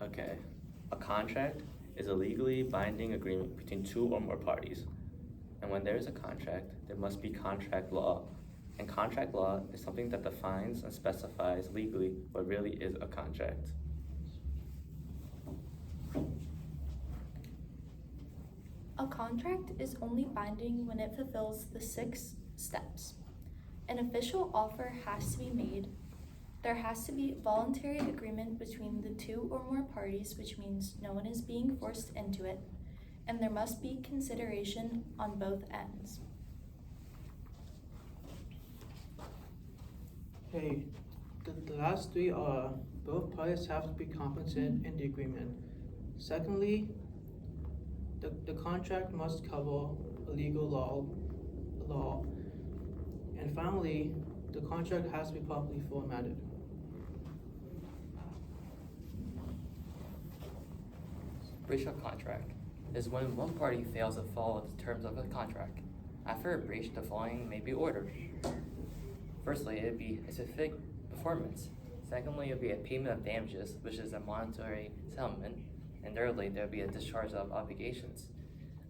Okay. A contract is a legally binding agreement between two or more parties. And when there is a contract, there must be contract law. And contract law is something that defines and specifies legally what really is a contract. A contract is only binding when it fulfills the 6 steps. An official offer has to be made. There has to be voluntary agreement between the 2 or more parties, which means no one is being forced into it. And there must be consideration on both ends. Hey, the last 3 are both parties have to be competent in the agreement. Secondly, the contract must cover a legal law. And finally, the contract has to be properly formatted. Breach of contract is when one party fails to follow the terms of a contract. After a breach, the following may be ordered. Firstly, it would be a specific performance. Secondly, it would be a payment of damages, which is a monetary settlement. And thirdly, there would be a discharge of obligations.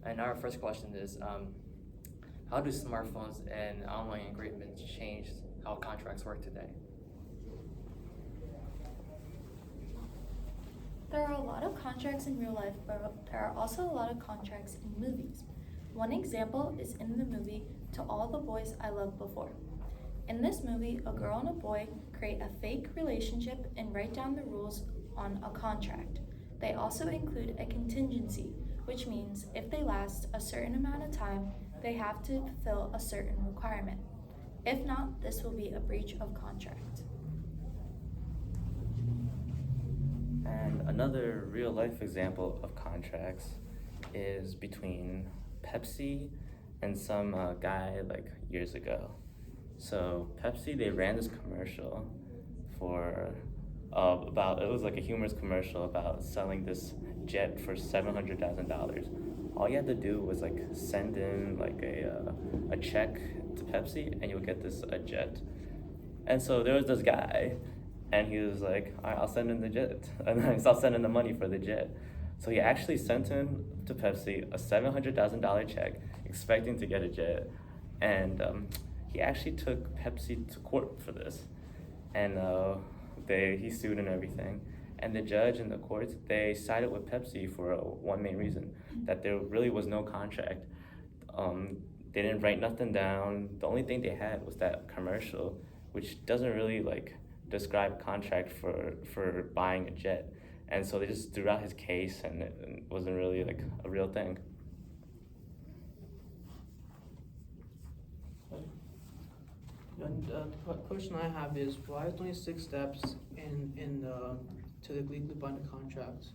And our first question is, how do smartphones and online agreements change how contracts work today? There are a lot of contracts in real life, but there are also a lot of contracts in movies. One example is in the movie To All the Boys I Loved Before. In this movie, a girl and a boy create a fake relationship and write down the rules on a contract. They also include a contingency, which means if they last a certain amount of time, they have to fulfill a certain requirement. If not, this will be a breach of contract. And another real life example of contracts is between Pepsi and some guy like years ago. So Pepsi, they ran this commercial for about, it was like a humorous commercial about selling this jet for $700,000. All you had to do was like send in like a check to Pepsi and you'll get this a jet. And so there was this guy, and he was like, all right, I'll send in the jet. And then I'll send in the money for the jet. So he actually sent in to Pepsi a $700,000 check, expecting to get a jet. And he actually took Pepsi to court for this. And he sued and everything. And the judge and the courts, they sided with Pepsi for one main reason, that there really was no contract. They didn't write nothing down. The only thing they had was that commercial, which doesn't really like describe contract for buying a jet. And so they just threw out his case, and it wasn't really like a real thing. And the question I have is, why is only 6 steps to the legally binding contract?